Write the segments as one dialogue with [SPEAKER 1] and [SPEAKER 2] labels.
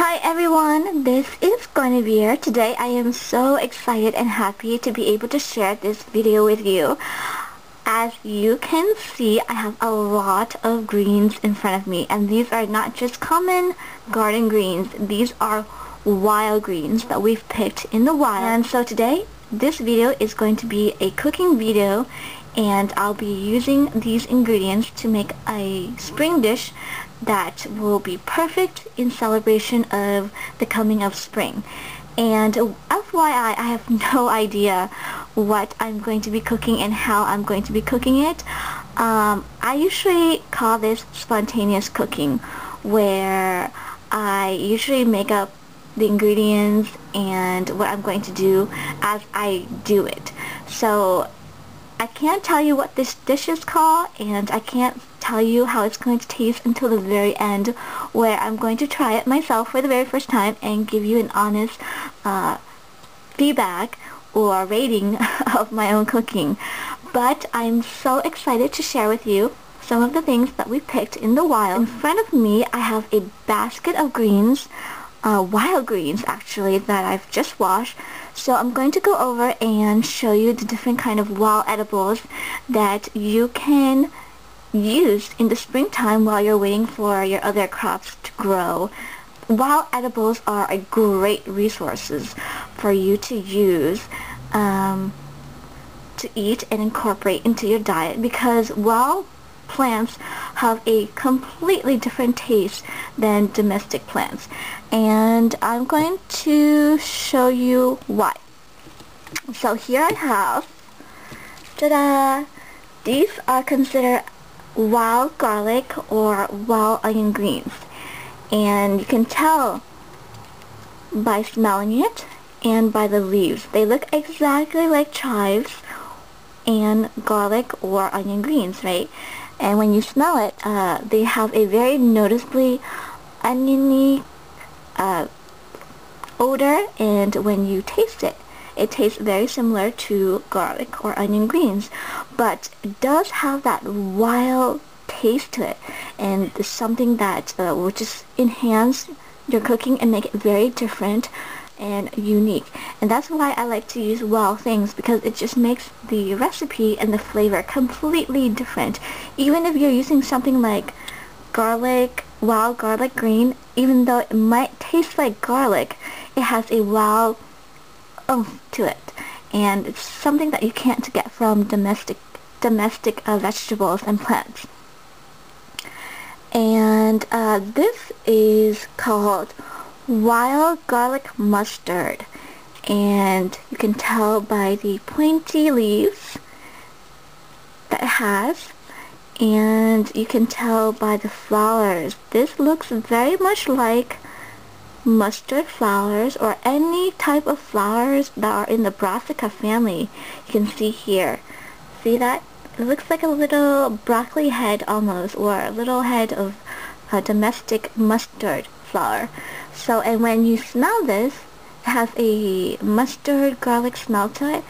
[SPEAKER 1] Hi everyone, this is Guinevere. Today I am so excited and happy to be able to share this video with you. As you can see, I have a lot of greens in front of me, and these are not just common garden greens. These are wild greens that we've picked in the wild. And so today, this video is going to be a cooking video, and I'll be using these ingredients to make a spring dish that will be perfect in celebration of the coming of spring. And FYI, I have no idea what I'm going to be cooking and how I'm going to be cooking it. I usually call this spontaneous cooking, where I usually make up the ingredients and what I'm going to do as I do it. So I can't tell you what this dish is called, and I can't tell you how it's going to taste until the very end, where I'm going to try it myself for the very first time and give you an honest feedback or rating of my own cooking. But I'm so excited to share with you some of the things that we picked in the wild. In front of me I have a basket of greens, wild greens actually, that I've just washed. So I'm going to go over and show you the different kind of wild edibles that you can use in the springtime while you're waiting for your other crops to grow. Wild edibles are a great resources for you to use to eat and incorporate into your diet, because wild plants have a completely different taste than domestic plants, and I'm going to show you why. So here I have, ta-da! These are considered wild garlic or wild onion greens, and you can tell by smelling it and by the leaves. They look exactly like chives and garlic or onion greens, right? And when you smell it, they have a very noticeably oniony odor, and when you taste it, it tastes very similar to garlic or onion greens, but it does have that wild taste to it, and it's something that will just enhance your cooking and make it very different and unique. And that's why I like to use wild things, because it just makes the recipe and the flavor completely different. Even if you're using something like garlic, wild garlic green, even though it might taste like garlic, it has a wild oomph to it, and it's something that you can't get from domestic vegetables and plants. And this is called wild garlic mustard, and you can tell by the pointy leaves that it has, and you can tell by the flowers. This looks very much like mustard flowers or any type of flowers that are in the brassica family. You can see here. See that? It looks like a little broccoli head almost, or a little head of a domestic mustard flower. So, and when you smell this, it has a mustard garlic smell to it,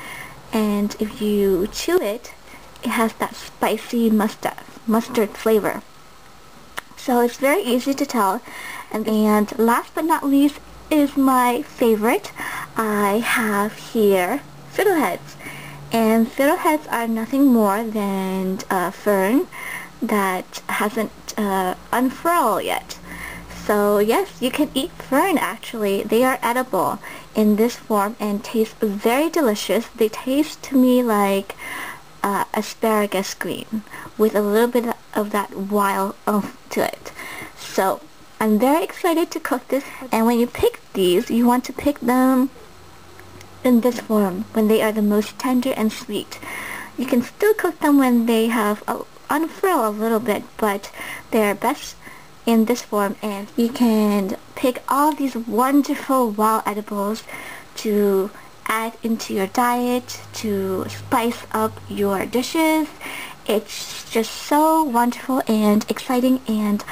[SPEAKER 1] and if you chew it, it has that spicy mustard flavor. So it's very easy to tell. And last but not least is my favorite. I have here fiddleheads. And fiddleheads are nothing more than a fern that hasn't unfurled yet. So yes, you can eat fern actually. They are edible in this form and taste very delicious. They taste to me like asparagus green with a little bit of that wild oomph to it. So I'm very excited to cook this. And when you pick these, you want to pick them in this form, when they are the most tender and sweet. You can still cook them when they have unfurled a little bit, but they're best in this form. And you can pick all these wonderful wild edibles to add into your diet, to spice up your dishes. It's just so wonderful and exciting, and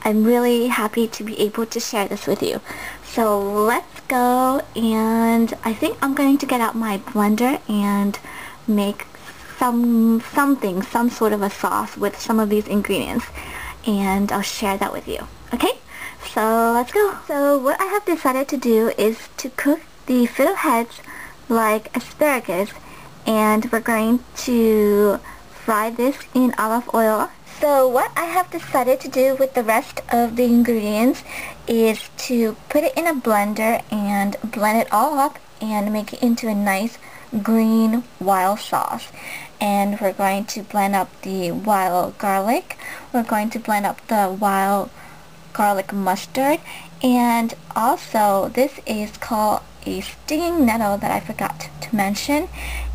[SPEAKER 1] I'm really happy to be able to share this with you. So let's go, and I think I'm going to get out my blender and make some sort of a sauce with some of these ingredients, and I'll share that with you. Okay? So let's go. So what I have decided to do is to cook the fiddleheads like asparagus, and we're going to fry this in olive oil. So what I have decided to do with the rest of the ingredients is to put it in a blender and blend it all up and make it into a nice green wild sauce. And we're going to blend up the wild garlic. We're going to blend up the wild garlic mustard, and also this is called a stinging nettle that I forgot to mention.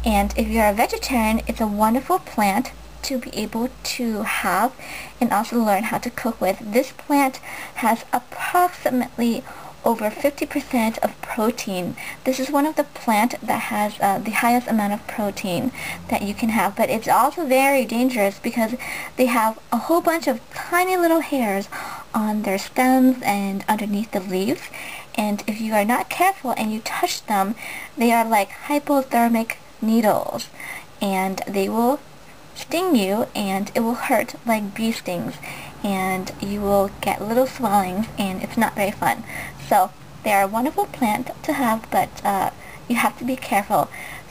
[SPEAKER 1] And if you're a vegetarian, it's a wonderful plant to be able to have and also learn how to cook with. This plant has approximately over 50% of protein. This is one of the plant that has the highest amount of protein that you can have, but it's also very dangerous because they have a whole bunch of tiny little hairs on their stems and underneath the leaves, and if you are not careful and you touch them, they are like hypothermic needles, and they will sting you and it will hurt like bee stings, and you will get little swellings, and it's not very fun. So they are a wonderful plant to have, but you have to be careful.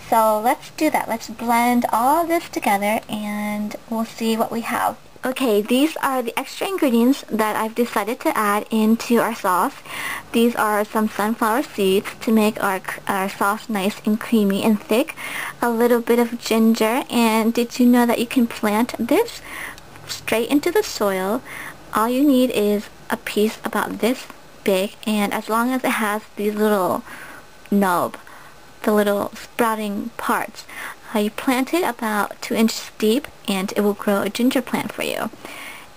[SPEAKER 1] So let's do that. Let's blend all this together and we'll see what we have. Okay, these are the extra ingredients that I've decided to add into our sauce. These are some sunflower seeds to make our sauce nice and creamy and thick. A little bit of ginger, and did you know that you can plant this straight into the soil? All you need is a piece about this big, and as long as it has these little knob, the little sprouting parts, you plant it about 2 inches deep and it will grow a ginger plant for you.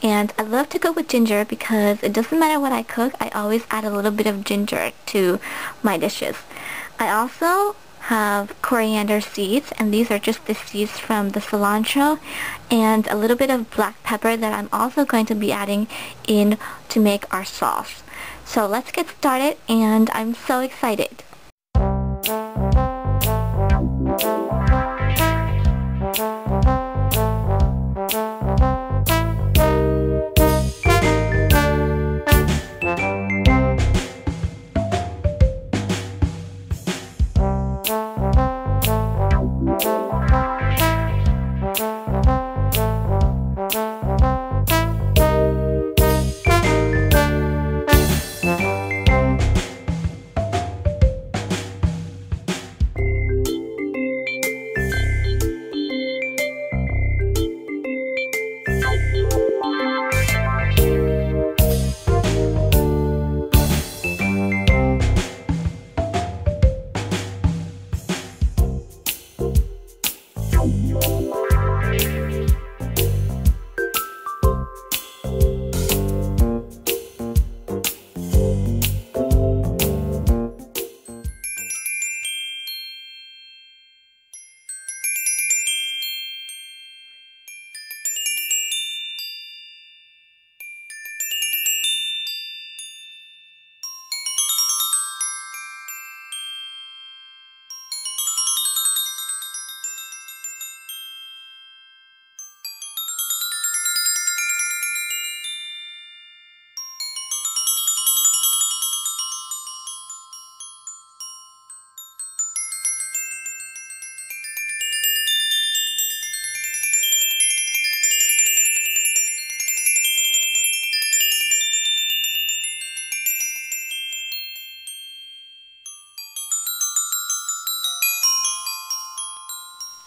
[SPEAKER 1] And I love to cook with ginger because it doesn't matter what I cook, I always add a little bit of ginger to my dishes. I also have coriander seeds, and these are just the seeds from the cilantro, and a little bit of black pepper that I'm also going to be adding in to make our sauce. So let's get started, and I'm so excited.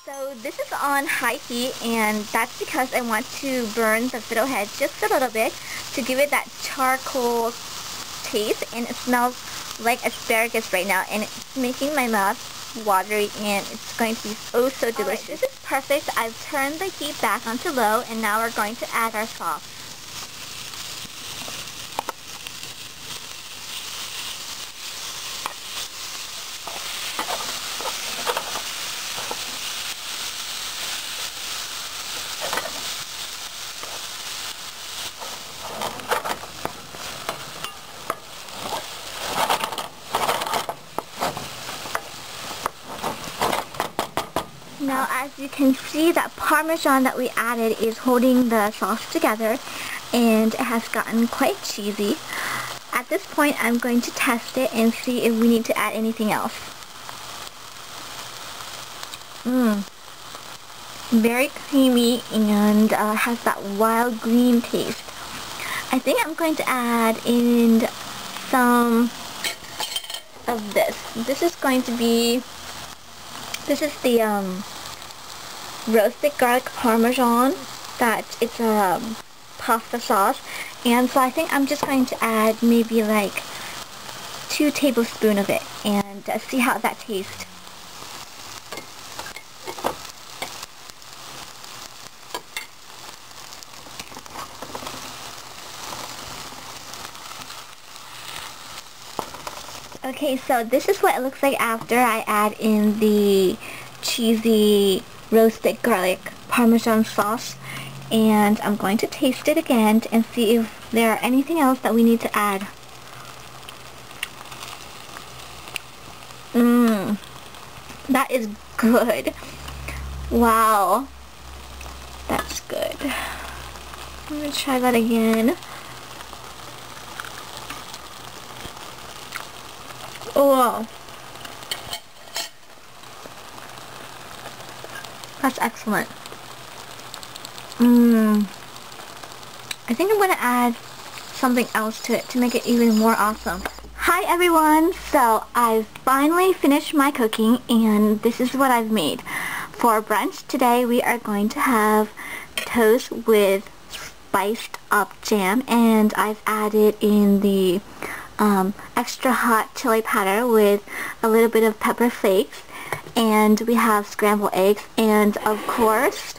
[SPEAKER 1] So this is on high heat, and that's because I want to burn the fiddlehead just a little bit to give it that charcoal taste, and it smells like asparagus right now, and it's making my mouth watery, and it's going to be oh so delicious. Right, this is perfect. I've turned the heat back onto low, and now we're going to add our sauce. Now, as you can see, that Parmesan that we added is holding the sauce together, and it has gotten quite cheesy. at this point, I'm going to test it and see if we need to add anything else. Very creamy and has that wild green taste. I think I'm going to add in some of this. This is the roasted garlic parmesan. It's a pasta sauce, and so I think I'm just going to add maybe like 2 tablespoons of it and see how that tastes. Okay, so this is what it looks like after I add in the cheesy roasted garlic parmesan sauce, and I'm going to taste it again and see if there are anything else that we need to add. That is good. Wow, that's good. I'm gonna try that again. Oh, wow. That's excellent. I think I'm going to add something else to it to make it even more awesome. Hi everyone! So I've finally finished my cooking and this is what I've made. For brunch today we are going to have toast with spiced up jam, and I've added in the extra hot chili powder with a little bit of pepper flakes, and we have scrambled eggs, and of course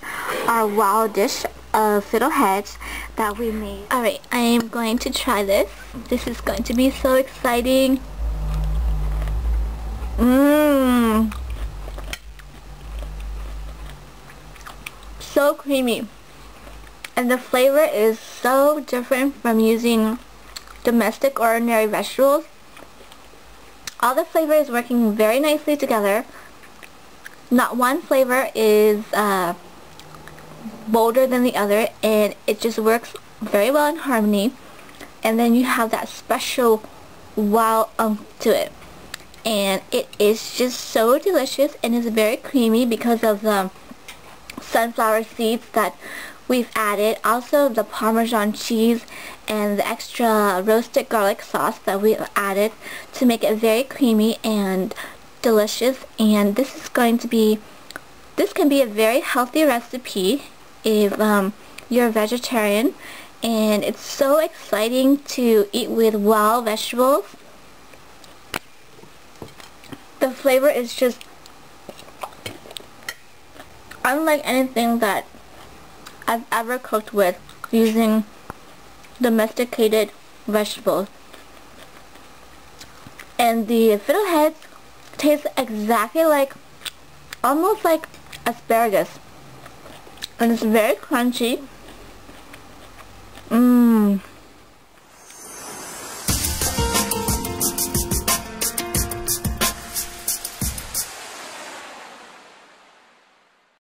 [SPEAKER 1] our wild dish of fiddleheads that we made. Alright, I am going to try this. This is going to be so exciting. So creamy, and the flavor is so different from using domestic ordinary vegetables. All the flavor is working very nicely together. Not one flavor is bolder than the other, and it just works very well in harmony. And then you have that special wow to it, and it is just so delicious, and it's very creamy because of the sunflower seeds that we've added, also the Parmesan cheese and the extra roasted garlic sauce that we added to make it very creamy and delicious. And this can be a very healthy recipe if you're a vegetarian, and it's so exciting to eat with wild vegetables. The flavor is just unlike anything that I've ever cooked with using domesticated vegetables. And the fiddleheads taste exactly almost like asparagus, and it's very crunchy.